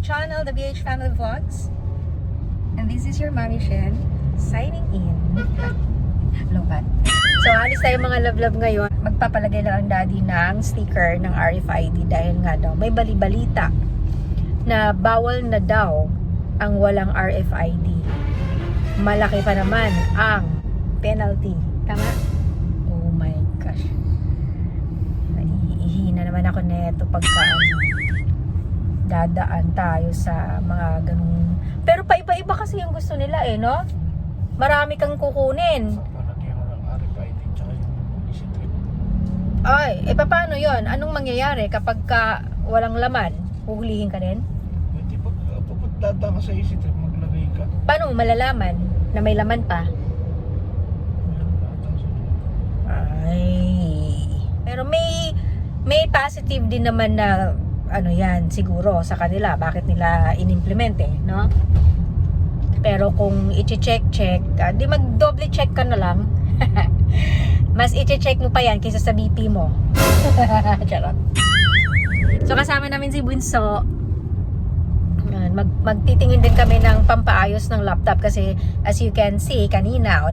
channel, the BH Family Vlogs. And this is your Mommy Shen signing in. Lobat. So, alis tayo mga love-love ngayon. Magpapalagay lang ang daddy ng sticker ng RFID dahil nga daw may bali-balita na bawal na daw ang walang RFID. Malaki pa naman ang penalty. Tama? Oh my gosh. Naiihina naman ako neto pagka dadaan tayo sa mga ganung. Pero paiba-iba kasi yung gusto nila eh, no? Marami kang kukunin. Ay, paano yon? Anong mangyayari kapag walang laman? Huhulihin ka din? Hindi, pag dada ka sa easy trip, maglagay ka. Paano mo malalaman na may laman pa? Ay. Pero may positive din naman na ano yan, siguro sa kanila. Bakit nila in-implement eh, no? Pero kung i-check, di mag-double check ka na lang. Mas i-check mo pa yan kaysa sa BP mo. Charot. So kasama namin si Bunso. Magtitingin din kami ng pampaayos ng laptop kasi as you can see kanina,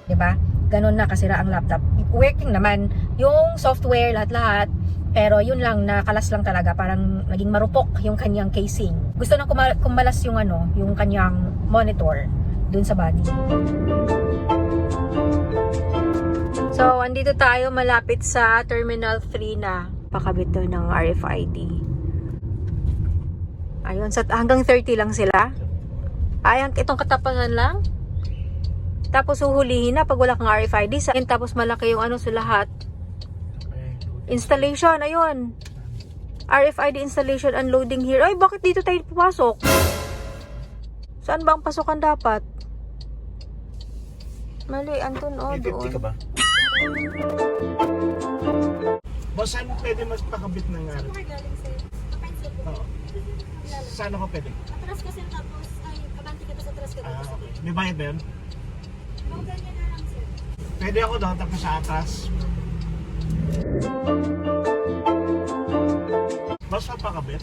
diba? Ganun na kasira ang laptop. Working naman yung software lahat-lahat. Pero yun lang, nakalas lang talaga. Parang naging marupok yung kanyang casing. Gusto nang kumalas yung yung kanyang monitor dun sa body. So, andito tayo malapit sa Terminal 3 na. Pakabit to ng RFID. Ayun, hanggang 30 lang sila. Ayan, itong katapasan lang. Tapos huhulihin na pag wala kang RFID. Tapos malaki yung sa lahat. Installation, ayun. RFID installation, unloading here. Ay, bakit dito tayo papasok? Saan ba ang pasokan dapat? Mali, Anton, doon. 50 ka ba? Boss, saan pwede magpakabit ng Oo. Saan ako pwede? Atras kasi tapos, kabante ka sa atras ka tapos. Okay. May bayad ba yun? Ganyan na lang, sir. Pwede ako doon tapos sa atras. Boss, magpakabit?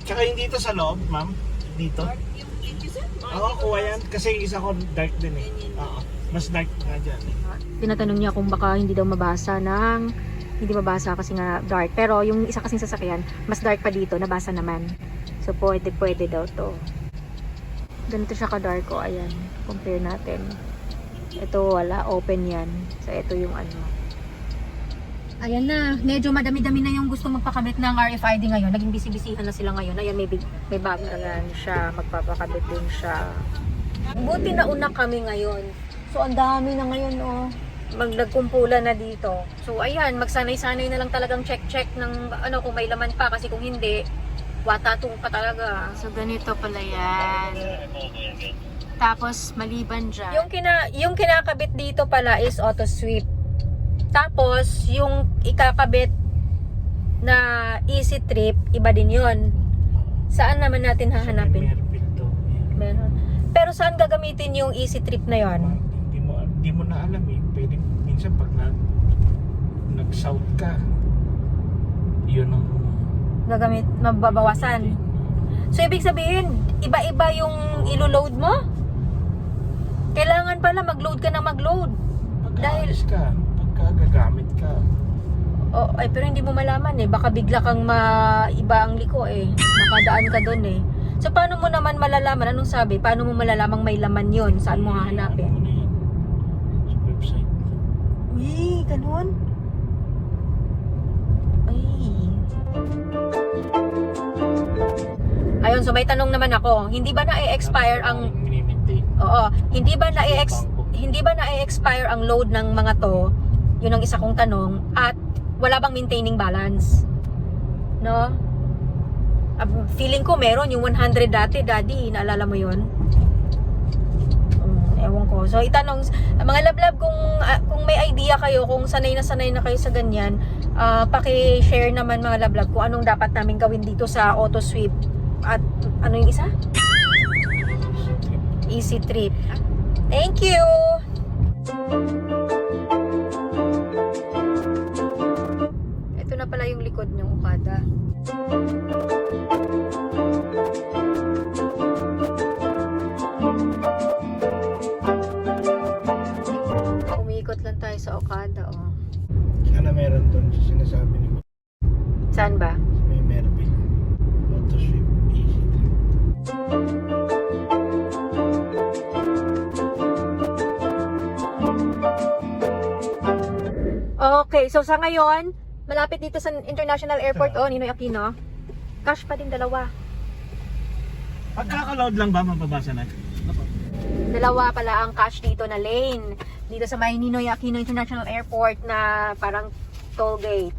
Tsaka yung dito sa loob, ma'am. Dito. Yung inches, sir? Oo, kuha yan. Kasi yung isa ko dark din eh. Oo. Mas dark nga dyan. Tinatanong niya kung baka hindi mabasa kasi nga dark. Pero yung isa kasing sasakyan, mas dark pa dito, nabasa naman. So pwede daw to. Ganito siya ka-dark ko. Ayan, compare natin. Ito wala, open yan. So ito yung Ayan na, medyo madami-dami na yung gusto magpakabit ng RFID ngayon. Naging busy-busyhan na sila ngayon. Ayan, may bago na lang siya. Magpapakabit din siya. Buti na una kami ngayon. So, ang dami na ngayon, nagkumpulan na dito. So, ayan, magsanay-sanay na lang talagang check-check ng kung may laman pa. Kasi kung hindi, watatong pa talaga. So, ganito pala yan. Tapos, maliban dyan. Yung kinakabit dito pala is auto sweep. Tapos, yung ikakabit na easy trip, iba din yon. Saan naman natin hahanapin? Meron. Pero saan gagamitin yung easy trip na yon? Hindi mo na alam eh. Pwede, minsan pag nag-south ka, yun ang Mababawasan. So, ibig sabihin, iba-iba yung ilo-load mo? Kailangan pala mag-load ka na mag-load. Dahil ka, gagamit ka. Pero hindi mo malaman eh. Baka bigla kang iba ang liko eh. Nakadaan ka doon eh. So, paano mo naman malalaman? Anong sabi? Paano mo malalamang may laman yon? Saan mo hahanapin? Sa website. Uy, ganun? Ay. Ayun, so may tanong naman ako. Hindi ba na-expire ang... Oo. Hindi ba na-expire ang load ng mga to? Yun ang isa kong tanong. At wala bang maintaining balance? No? Feeling ko meron yung 100 dati, daddy. Naalala mo yun? Ewan ko. So, itanong, mga love-love, kung may idea kayo, kung sanay na kayo sa ganyan, paki-share naman mga love-love kung anong dapat namin gawin dito sa auto sweep. At ano yung isa? Easy trip. Thank you! pala yung likod ng Okada. Umiikot lang tayo sa Okada, oh. Sana meron doon sa sinasabi ni mo. Saan ba? May Merville. Autosweep Easy Trip. Okay, so sa ngayon, malapit dito sa International Airport, oh, Ninoy Aquino. Cash pa din dalawa. Pagkakaload lang ba mababasa na? Dalawa pala ang cash dito na lane. Dito sa may Ninoy Aquino International Airport na parang toll gate.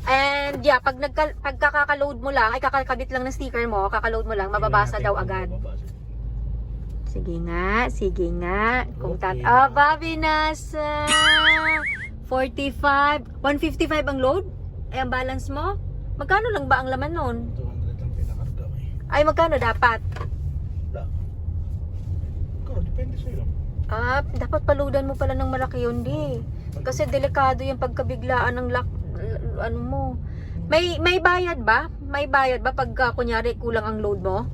And yeah, pagkakaload mo lang, ay kakakabit lang ng sticker mo, kakaload mo lang, mababasa daw agad. Sige nga, sige nga. Kung Okay. Bobby nasa 45, 155 ang load? Ay, ang balance mo? Magkano lang ba ang laman nun? 200 ang pinakarga mo eh. Ay, magkano dapat? Wala. Ikaw, depende sa'yo. Dapat paludan mo pala ng malaki yun, di. Kasi delikado yung pagkabiglaan ng ano mo. May bayad ba? May bayad ba pag kunyari kulang ang load mo?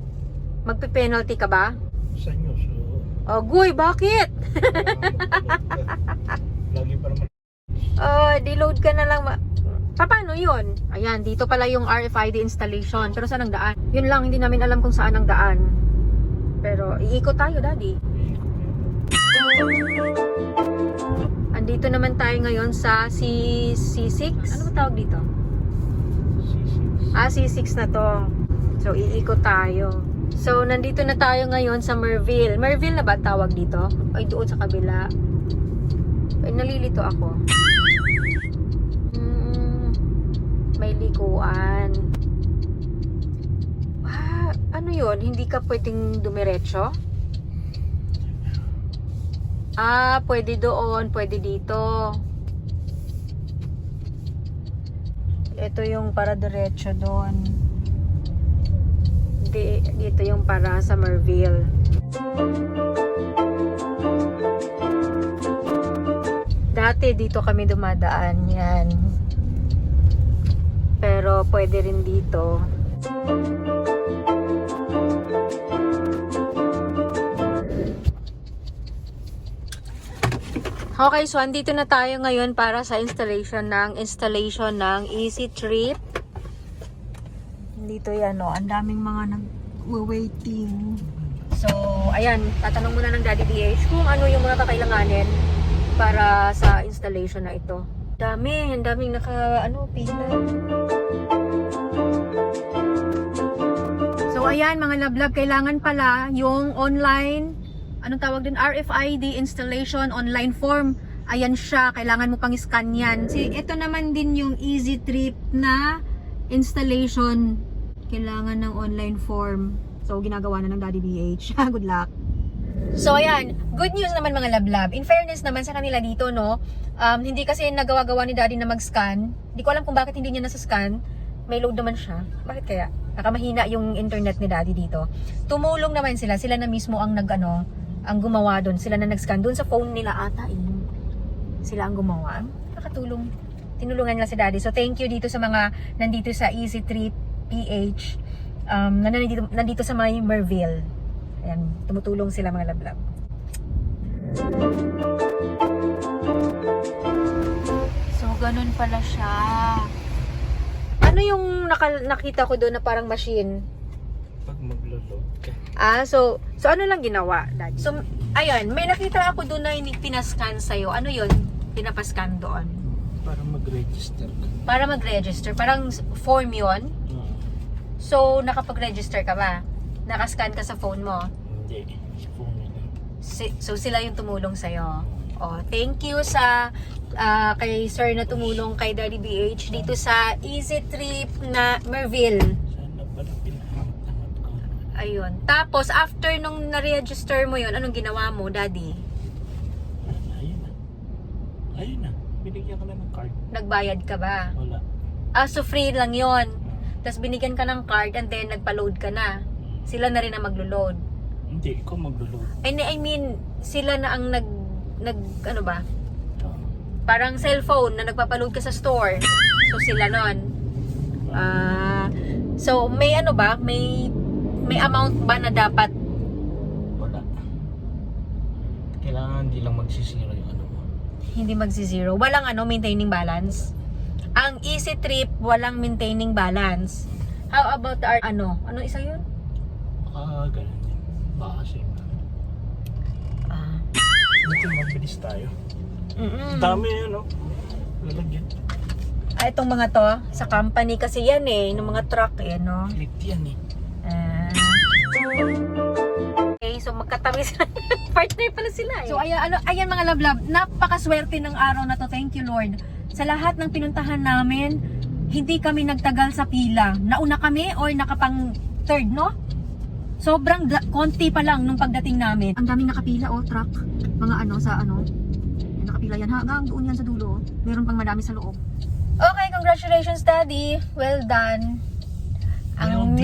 Magpe-penalty ka ba? Sa inyo, so... Guy, bakit? Lagi pa naman. Deload ka na lang. Paano yun? Ayan, dito pala yung RFID installation. Pero saan ang daan? Yun lang, hindi namin alam kung saan ang daan. Pero iikot tayo, daddy. Andito naman tayo ngayon sa C6. Ano ba tawag dito? C6 na to. So, iikot tayo. So, nandito na tayo ngayon sa Merville. Merville na ba tawag dito? Ay, doon sa kabila. Ay, nalilito ako. May likuan. Ano yun? Hindi ka pwedeng dumiretso? Pwede doon, pwede dito. Ito yung para diretso doon. Dito yung para sa Merville. Dati dito kami dumadaan yan. Pero pwede rin dito. Okay, so andito na tayo ngayon para sa installation ng Easy Trip. Dito yan, oh, ang daming mga nag-waiting. So, ayan, tatanong muna ng Daddy DH kung ano yung mga kakailanganin para sa installation na ito. Ang daming pila. So, ayan, mga lablab, kailangan pala yung online, anong tawag din? RFID installation online form. Ayan siya, kailangan mo pang scan yan. Ito naman din yung Easy Trip na installation. Kailangan ng online form. So, ginagawa na ng Daddy BH. Good luck. So, ayan. Good news naman mga lablab. In fairness naman sa kanila dito, no? Hindi kasi nagawa-gawa ni Daddy na mag-scan. Hindi ko alam kung bakit hindi niya nasa-scan. May load naman siya. Bakit kaya? Nakamahina yung internet ni Daddy dito. Tumulong naman sila. Sila na mismo ang ang gumawa doon. Sila na nag-scan doon sa phone nila ata. Sila ang gumawa. Nakatulong. Tinulungan nila si Daddy. So, thank you dito sa mga nandito sa Easy Trip PH. Nandito sa may Merville. Ayan, tumutulong sila mga lablab. So, ganun pala siya. Ano yung nakita ko doon na parang machine? Pag maglo-load ka. So ano lang ginawa, Dad? So, ayan, may nakita ako doon na pinascan sa'yo. Ano yun? Pinapascan doon? Para mag-register ka. Para mag-register. Parang form yun. So, nakapag-register ka ba? Nakascan ka sa phone mo? Hindi. Sa phone nila. So, sila yung tumulong sa'yo. Thank you sa kay Sir na tumulong kay Daddy BH dito sa Easy Trip na Merville. Sana pala pinahangat ko. Ayun. Tapos, after nung na-register mo yun, anong ginawa mo, Daddy? Ayun na. Binigyan ka na ng card. Nagbayad ka ba? Wala. So free lang yon. Tapos binigyan ka ng card and then nagpa-load ka na. Sila na rin ang maglo-load. Hindi, ikaw maglo-load. I mean, sila na ang ano ba? Parang cellphone na nagpapa-load ka sa store. So sila nun. So may ano ba? May amount ba na dapat? Wala. Kailangan hindi lang magsisiro yung ano mo. Hindi magsi-zero. Walang maintaining balance. Ang Easy Trip, walang maintaining balance. How about the ano isa yun? Baka ganun din. Baka same lang. Ito mabilis tayo. Dami yan, no? Lalagyan. Itong mga to, sa company kasi yan ng mga truck no? Click yan eh. Okay, so magkatabi sila. Partner pala sila So ayan mga lablab, napakaswerte ng araw na to. Thank you Lord. Sa lahat ng pinuntahan namin, hindi kami nagtagal sa pila. Nauna kami or nakapang third, no? Sobrang konti pa lang nung pagdating namin. Ang daming nakapila truck. Mga nakapila yan. Hanggang doon yan sa dulo. Meron pang madami sa loob. Okay, congratulations Daddy. Well done. Ang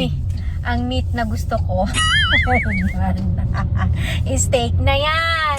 meat na gusto ko. Steak na yan.